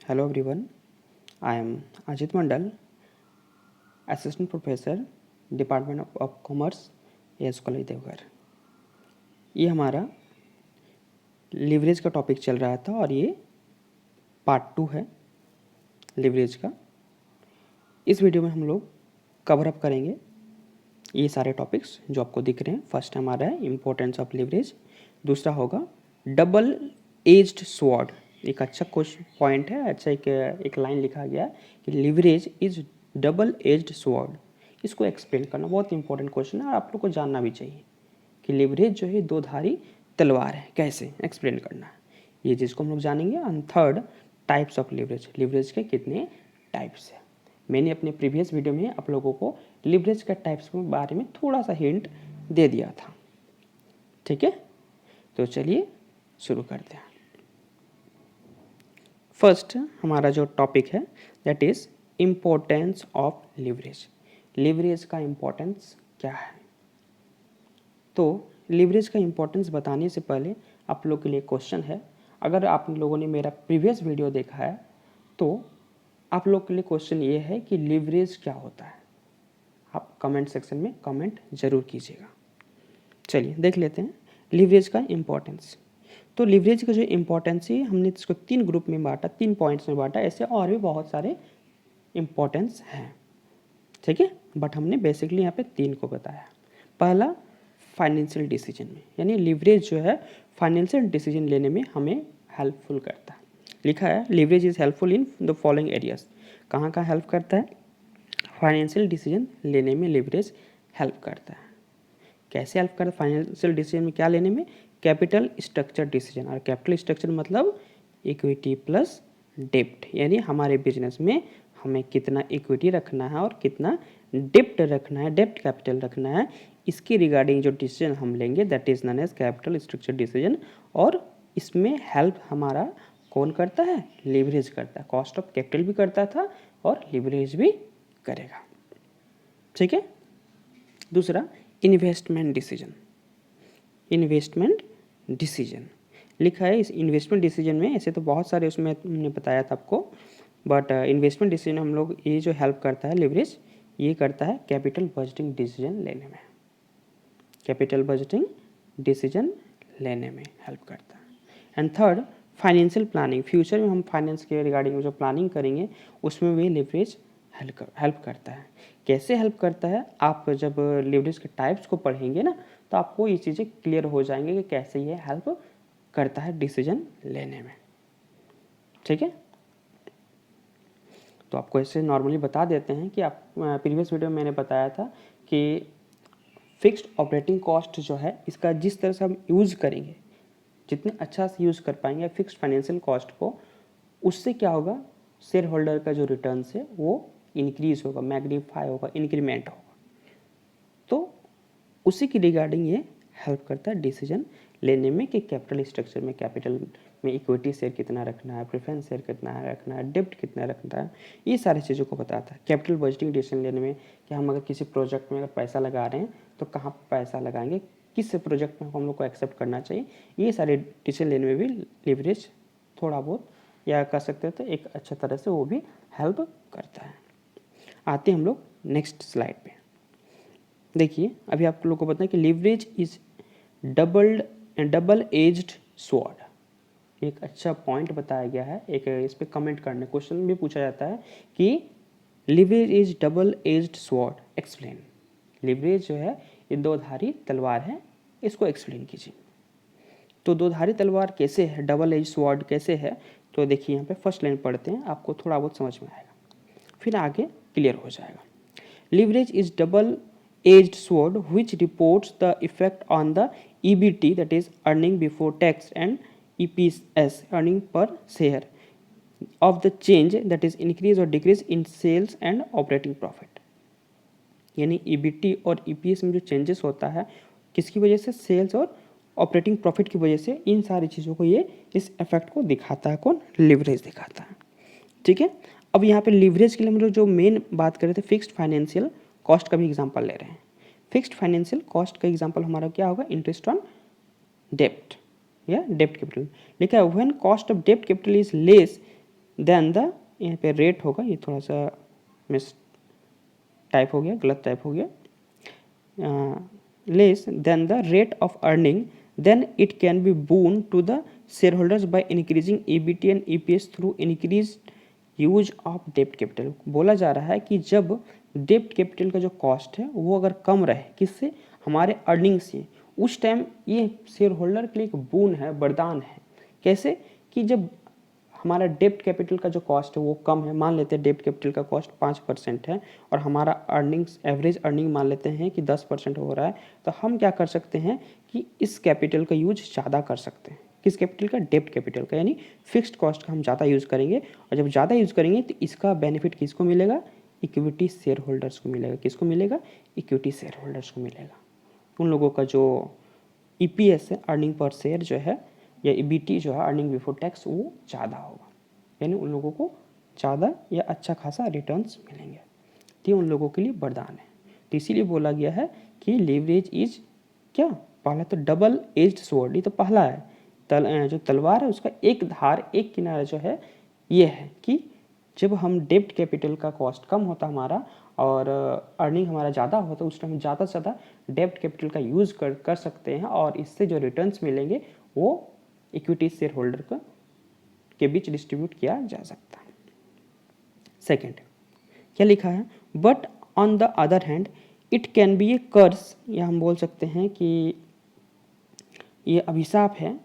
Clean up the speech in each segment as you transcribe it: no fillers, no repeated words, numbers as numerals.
Hello everyone, I am Ajit Mandal, Assistant Professor, Department of Commerce, S college Deoghar. ये हमारा leverage का topic चल रहा था और ये पार्ट 2 है लिवरेज का। इस वीडियो में हम लोग कवर अप करेंगे ये सारे टॉपिक्स जो आपको दिख रहे हैं। फर्स्ट हमारा है इम्पोर्टेंस ऑफ लिवरेज, दूसरा होगा डबल एज्ड स्वॉर्ड। एक अच्छा क्वेश्चन पॉइंट है, अच्छा एक लाइन लिखा गया कि leverage is double edged sword. इसको एक्सप्लेन करना बहुत इंपॉर्टेंट क्वेश्चन है और आप लोग को जानना भी चाहिए कि लिवरेज जो है दो धारी तलवार है, कैसे एक्सप्लेन करना है ये चीज़ को हम लोग जानेंगे। And third, types of leverage, leverage के कितने टाइप्स है। मैंने अपने प्रीवियस वीडियो में आप लोगों को लिवरेज के टाइप्स के बारे में थोड़ा सा हिंट दे दिया था, ठीक है। तो चलिए शुरू करते हैं। फर्स्ट हमारा जो टॉपिक है that is importance of leverage. Leverage का इम्पोर्टेंस क्या है? तो लिवरेज का इम्पोर्टेंस बताने से पहले आप लोग के लिए क्वेश्चन है। अगर आप लोगों ने मेरा प्रीवियस वीडियो देखा है तो आप लोग के लिए क्वेश्चन ये है कि लिवरेज क्या होता है। आप कमेंट सेक्शन में कमेंट जरूर कीजिएगा। चलिए देख लेते हैं लिवरेज का इम्पोर्टेंस। तो लिवरेज का जो इम्पोर्टेंस है हमने इसको 3 ग्रुप में बांटा, 3 पॉइंट्स में बांटा। ऐसे और भी बहुत सारे इम्पोर्टेंस हैं, ठीक है, बट हमने बेसिकली यहाँ पे 3 को बताया। पहला, फाइनेंशियल डिसीजन में, यानी लिवरेज जो है फाइनेंशियल डिसीजन लेने में हमें हेल्पफुल करता है। लिखा है leverage is helpful in the following areas. कहाँ कहाँ हेल्प करता है? फाइनेंशियल डिसीजन लेने में लिवरेज हेल्प करता है। कैसे हेल्प करता है फाइनेंशियल डिसीजन में? क्या लेने में? Capital structure decision. और कैपिटल स्ट्रक्चर मतलब इक्विटी प्लस डेप्ट, यानी हमारे बिजनेस में हमें कितना इक्विटी रखना है और कितना डेप्ट रखना है, डेप्ट कैपिटल रखना है, इसके रिगार्डिंग जो डिसीजन हम लेंगे that is known as capital structure decision. और इसमें हेल्प हमारा कौन करता है? लिवरेज करता है। कॉस्ट ऑफ कैपिटल भी करता था और लिवरेज भी करेगा, ठीक है। दूसरा, इन्वेस्टमेंट डिसीजन। इन्वेस्टमेंट डिसीजन लिखा है इस इन्वेस्टमेंट डिसीजन में। ऐसे तो बहुत सारे उसमें हमने बताया था आपको, बट इन्वेस्टमेंट डिसीजन हम लोग ये जो हेल्प करता है लिवरेज, ये करता है कैपिटल बजटिंग डिसीजन लेने में। कैपिटल बजटिंग डिसीजन लेने में हेल्प करता है। And third, financial planning. Future में हम फाइनेंस के रिगार्डिंग जो प्लानिंग करेंगे उसमें भी लिवरेज हेल्प करता है। कैसे हेल्प करता है? आप जब लिवरेज के टाइप्स को पढ़ेंगे ना तो आपको ये चीज़ें क्लियर हो जाएंगे कि कैसे ये हेल्प करता है डिसीजन लेने में, ठीक है। तो आपको ऐसे नॉर्मली बता देते हैं कि आप प्रीवियस वीडियो में मैंने बताया था कि फिक्स्ड ऑपरेटिंग कॉस्ट जो है इसका जिस तरह से हम यूज़ करेंगे, जितने अच्छा से यूज़ कर पाएंगे फिक्स्ड फाइनेंशियल कॉस्ट को, उससे क्या होगा? शेयर होल्डर का जो रिटर्न है वो इंक्रीज होगा, मैग्नीफाई होगा, इंक्रीमेंट होगा। तो उसी की रिगार्डिंग ये हेल्प करता है डिसीजन लेने में कि कैपिटल स्ट्रक्चर में, कैपिटल में इक्विटी शेयर कितना रखना है, प्रेफरेंस शेयर कितना रखना है, डेप्ट कितना रखना है, ये सारी चीज़ों को बताता है। कैपिटल बजटिंग डिसीजन लेने में कि हम अगर किसी प्रोजेक्ट में अगर पैसा लगा रहे हैं तो कहाँ पैसा लगाएंगे, किस प्रोजेक्ट में हम लोग को एक्सेप्ट करना चाहिए, ये सारे डिसीजन लेने में भी लिवरेज थोड़ा बहुत या कह सकते थे एक अच्छा तरह से वो भी हेल्प करता है। आते हम लोग नेक्स्ट स्लाइड पे। देखिए अभी आप लोग को बताएं कि leverage is double edged sword. एक अच्छा पॉइंट बताया गया है। एक इस पे कमेंट करने क्वेश्चन भी पूछा जाता है कि leverage is double edged sword, explain. Leverage जो है ये दो धारी तलवार है, इसको एक्सप्लेन कीजिए। तो दो धारी तलवार कैसे है, डबल एज स्वॉर्ड कैसे है? तो देखिए यहाँ पे फर्स्ट लाइन पढ़ते हैं, आपको थोड़ा बहुत समझ में आएगा, फिर आगे क्लियर हो जाएगा। Leverage is double-edged sword which reports the effect on the EBT, that is earning before tax, and EPS, earning per share, of the change, that is increase or decrease in sales and operating profit। यानी EBT और EPS में जो changes होता है किसकी वजह से? Sales और ऑपरेटिंग प्रॉफिट की वजह से। इन सारी चीज़ों को ये इस इफेक्ट को दिखाता है कौन? लिवरेज दिखाता है, ठीक है। अब यहाँ पे लिवरेज के लिए हम लोग जो मेन बात कर रहे थे फिक्स्ड फाइनेंशियल कॉस्ट का भी एग्जांपल ले रहे हैं। फिक्स्ड फाइनेंशियल कॉस्ट का एग्जांपल हमारा क्या होगा? इंटरेस्ट ऑन डेप्ट या डेप्ट कैपिटल। लिखा है व्हेन कॉस्ट ऑफ डेप्ट capital is less than the, यहाँ पे रेट होगा, ये थोड़ा सा मिस टाइप हो गया, गलत टाइप हो गया, less than the rate of earning, then it can be boon to the shareholders by increasing EBT and EPS through increase use of डेप्ट कैपिटल। बोला जा रहा है कि जब डेप्ट कैपिटल का जो कॉस्ट है वो अगर कम रहे, किससे, हमारे अर्निंग से, उस टाइम ये शेयर होल्डर के लिए एक बून है, वरदान है। कैसे कि जब हमारा डेप्ट कैपिटल का जो कॉस्ट है वो कम है, मान लेते हैं डेप्ट कैपिटल का कॉस्ट 5% है और हमारा अर्निंग्स, एवरेज अर्निंग मान लेते हैं कि 10% हो रहा है, तो हम क्या कर सकते हैं कि इस कैपिटल का यूज ज़्यादा कर सकते हैं। किस कैपिटल का, डेप्ट कैपिटल का, यानी फिक्स्ड कॉस्ट का हम ज़्यादा यूज़ करेंगे, और जब ज़्यादा यूज़ करेंगे तो इसका बेनिफिट किसको मिलेगा, इक्विटी शेयर होल्डर्स को मिलेगा। किसको मिलेगा, इक्विटी शेयर होल्डर्स को मिलेगा। उन लोगों का जो EPS है, अर्निंग पर शेयर जो है, या EBT जो है, अर्निंग बिफोर टैक्स, वो ज़्यादा होगा, यानी उन लोगों को ज़्यादा या अच्छा खासा रिटर्न्स मिलेंगे। तो ये उन लोगों के लिए वरदान है। तो इसीलिए बोला गया है कि लीवरेज इज क्या, पहला तो डबल एज्ड स्वॉर्ड, ये तो पहला है, जो तलवार है उसका एक धार, एक किनारा जो है, ये है कि जब हम डेप्ट कैपिटल का कॉस्ट कम होता हमारा और अर्निंग हमारा ज़्यादा होता है, उस टाइम ज़्यादा से ज़्यादा डेप्ट कैपिटल का यूज़ कर सकते हैं, और इससे जो रिटर्न्स मिलेंगे वो इक्विटी शेयर होल्डर के बीच डिस्ट्रीब्यूट किया जा सकता है। सेकेंड क्या लिखा है, but on the other hand it can be a curse, या हम बोल सकते हैं कि ये अभिशाप है,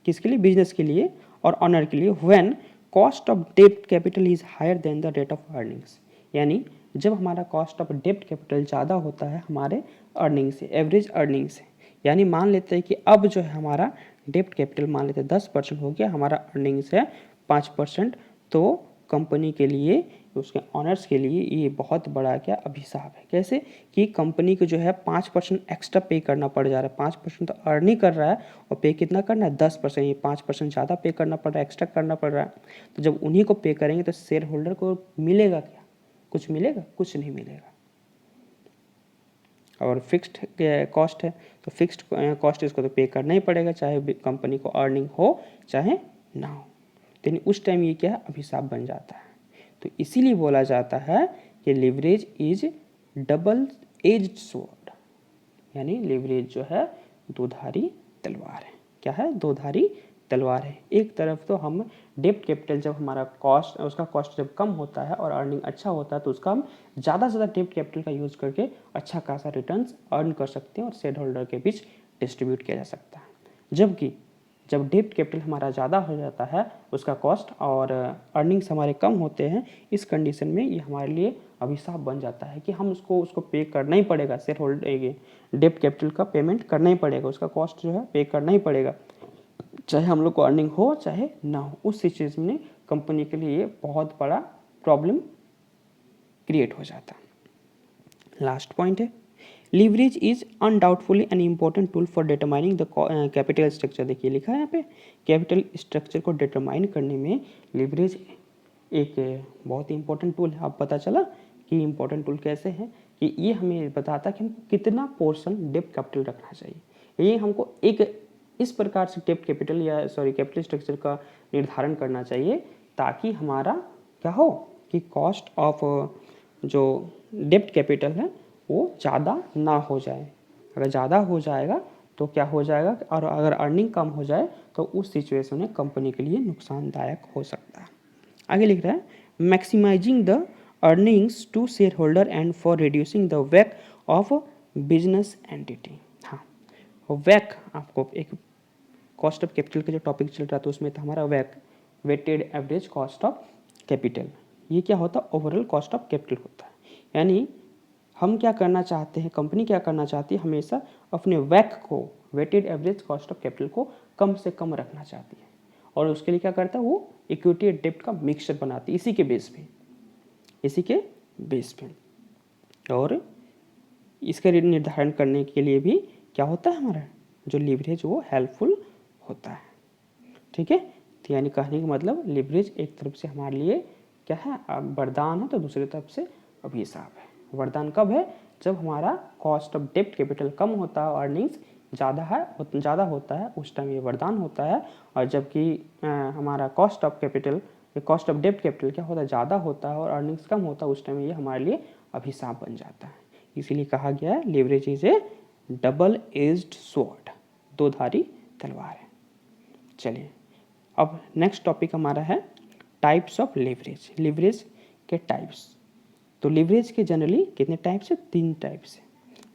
किसके लिए, बिजनेस के लिए और ऑनर के लिए, व्हेन कॉस्ट ऑफ डेप्ट capital is higher than the rate of earnings, यानी जब हमारा कॉस्ट ऑफ डेप्ट कैपिटल ज़्यादा होता है हमारे अर्निंग से, एवरेज अर्निंग से, यानी मान लेते हैं कि अब जो है हमारा डेप्ट कैपिटल मान लेते हैं 10% हो गया, हमारा अर्निंग्स है 5%, तो कंपनी के लिए, उसके ऑनर्स के लिए ये बहुत बड़ा क्या अभिशाप है। कैसे कि कंपनी को जो है 5% एक्स्ट्रा पे करना पड़ जा रहा है, 5% तो अर्न ही कर रहा है और पे कितना करना है, 10%, ये 5% ज़्यादा पे करना पड़ रहा है, एक्स्ट्रा करना पड़ रहा है। तो जब उन्हीं को पे करेंगे तो शेयर होल्डर को मिलेगा क्या, कुछ मिलेगा, कुछ नहीं मिलेगा। और फिक्स्ड कॉस्ट है तो फिक्स्ड कॉस्ट इसको तो पे करना ही पड़ेगा, चाहे कंपनी को अर्निंग हो चाहे ना हो। तो उस टाइम ये क्या है, अभिशाप बन जाता है। तो इसीलिए बोला जाता है कि leverage is double edged sword, यानी लिवरेज जो है दोधारी तलवार है। क्या है, दोधारी तलवार है। एक तरफ तो हम डेप्ट कैपिटल, जब हमारा कॉस्ट, उसका कॉस्ट जब कम होता है और अर्निंग अच्छा होता है तो उसका हम ज़्यादा से ज़्यादा डेप्ट कैपिटल का यूज़ करके अच्छा खासा रिटर्न्स अर्न कर सकते हैं और शेयर होल्डर के बीच डिस्ट्रीब्यूट किया जा सकता है। जबकि जब डेप्ट कैपिटल हमारा ज़्यादा हो जाता है, उसका कॉस्ट और अर्निंग्स हमारे कम होते हैं, इस कंडीशन में ये हमारे लिए अभिशाप बन जाता है कि हम उसको पे करना ही पड़ेगा, शेयर होल्डर डेप्ट कैपिटल का पेमेंट करना ही पड़ेगा, उसका कॉस्ट जो है पे करना ही पड़ेगा, चाहे हम लोग को अर्निंग हो चाहे ना हो। उस सिचुएशन में कंपनी के लिए बहुत बड़ा प्रॉब्लम क्रिएट हो जाता है। लास्ट पॉइंट है, leverage is undoubtedly an important tool for determining the capital structure. देखिए लिखा है यहाँ पे, कैपिटल स्ट्रक्चर को डिटरमाइन करने में लीवरेज एक बहुत ही इंपॉर्टेंट टूल है। अब पता चला कि इंपॉर्टेंट टूल कैसे है, कि ये हमें बताता है कि हमको कितना पोर्शन डेप्ट कैपिटल रखना चाहिए। ये हमको एक इस प्रकार से डेप्ट कैपिटल या कैपिटल स्ट्रक्चर का निर्धारण करना चाहिए, ताकि हमारा क्या हो कि कॉस्ट ऑफ जो डेप्ट कैपिटल है वो ज़्यादा ना हो जाए। अगर ज़्यादा हो जाएगा तो क्या हो जाएगा, और अगर अर्निंग कम हो जाए तो उस सिचुएशन में कंपनी के लिए नुकसानदायक हो सकता है। आगे लिख रहा है, maximising the earnings to shareholder and for reducing the वैक ऑफ बिजनेस एंटिटी। हाँ, वैक, आपको एक कॉस्ट ऑफ कैपिटल का जो टॉपिक चल रहा था उसमें था हमारा वैक, weighted average cost of capital. ये क्या होता है, ओवरऑल कॉस्ट ऑफ कैपिटल होता है। यानी हम क्या करना चाहते हैं, कंपनी क्या करना चाहती है, हमेशा अपने वैक को, weighted average cost of capital को कम से कम रखना चाहती है, और उसके लिए क्या करता है, वो इक्विटी और डेप्ट का मिक्सचर बनाती है, इसी के बेस पे। और इसका निर्धारण करने के लिए भी क्या होता है, हमारा जो लीवरेज वो हेल्पफुल होता है। ठीक है, तो यानी कहने का मतलब लीवरेज एक तरफ से हमारे लिए क्या है, वरदान है, तो दूसरी तरफ से अभिशाप है। वरदान कब है, जब हमारा कॉस्ट ऑफ डेप्ट कैपिटल कम होता है, अर्निंग्स ज़्यादा होता है, उस टाइम ये वरदान होता है। और जबकि हमारा cost of capital cost of डेब्ट कैपिटल क्या होता है, ज़्यादा होता है और अर्निंग्स कम होता है, उस टाइम ये हमारे लिए अभिशाप बन जाता है। इसीलिए कहा गया है leverage is A double edged sword, दो धारी तलवार है। चलिए अब नेक्स्ट टॉपिक हमारा है टाइप्स ऑफ लीवरेज, लीवरेज के टाइप्स। तो लीवरेज के जनरली कितने टाइप्स है, 3 टाइप्स है।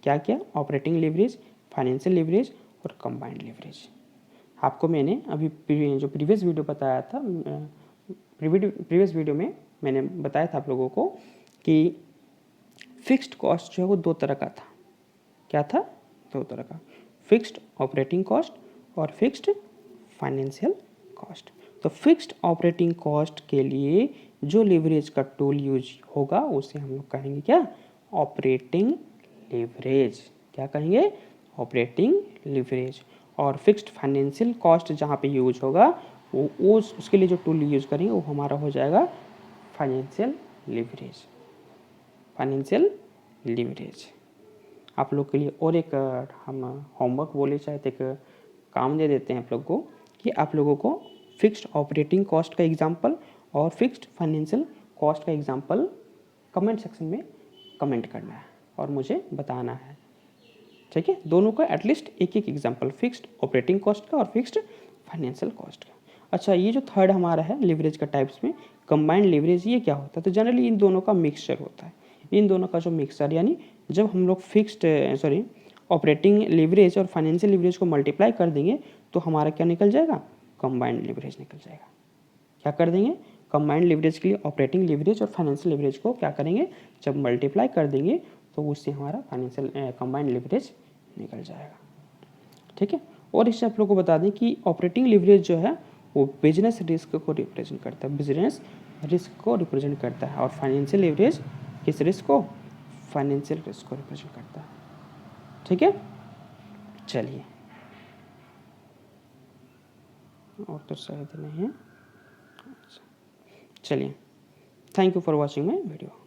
क्या क्या, ऑपरेटिंग लीवरेज, फाइनेंशियल लीवरेज और कंबाइंड लीवरेज। आपको मैंने अभी जो प्रीवियस वीडियो बताया था, प्रीवियस वीडियो में मैंने बताया था आप लोगों को कि फिक्स्ड कॉस्ट जो है वो 2 तरह का था। क्या था, 2 तरह का, फिक्स्ड ऑपरेटिंग कॉस्ट और फिक्स्ड फाइनेंशियल कॉस्ट। तो फिक्स्ड ऑपरेटिंग कॉस्ट के लिए जो लीवरेज का टूल यूज होगा उसे हम लोग कहेंगे क्या, ऑपरेटिंग लीवरेज। क्या कहेंगे, ऑपरेटिंग लीवरेज। और फिक्स्ड फाइनेंशियल कॉस्ट जहाँ पे यूज होगा वो उसके लिए जो टूल यूज करेंगे वो हमारा हो जाएगा फाइनेंशियल लीवरेज, फाइनेंशियल लीवरेज। आप लोग के लिए और एक हम होमवर्क बोले चाहे तो एक काम दे देते हैं आप लोग को कि आप लोगों को फिक्स्ड ऑपरेटिंग कॉस्ट का एग्जांपल और फिक्स्ड फाइनेंशियल कॉस्ट का एग्जांपल कमेंट सेक्शन में कमेंट करना है और मुझे बताना है। ठीक है, दोनों का एटलीस्ट एक एक एग्जांपल, फिक्स्ड ऑपरेटिंग कॉस्ट का और फिक्स्ड फाइनेंशियल कॉस्ट का। अच्छा, ये जो थर्ड हमारा है लीवरेज का टाइप्स में कंबाइंड लीवरेज, ये क्या होता है, तो जनरली इन दोनों का मिक्सचर होता है। इन दोनों का जो मिक्सचर, यानी जब हम लोग फिक्स्ड ऑपरेटिंग लीवरेज और फाइनेंशियल लीवरेज को मल्टीप्लाई कर देंगे तो हमारा क्या निकल जाएगा, कंबाइंड लीवरेज निकल जाएगा। क्या कर देंगे, कंबाइंड लीवरेज के लिए ऑपरेटिंग लीवरेज और फाइनेंशियल लीवरेज को क्या करेंगे, जब मल्टीप्लाई कर देंगे तो उससे हमारा फाइनेंशियल कंबाइंड लीवरेज निकल जाएगा। ठीक है, और इससे आप लोगों को बता दें कि ऑपरेटिंग लीवरेज जो है वो बिजनेस रिस्क को रिप्रेजेंट करता है, बिजनेस रिस्क को रिप्रेजेंट करता है, और फाइनेंशियल लीवरेज किस रिस्क को, फाइनेंशियल रिस्क को रिप्रेजेंट करता है। ठीक है, चलिए, और तो शायद नहीं है। चलिए, thank you for watching my video.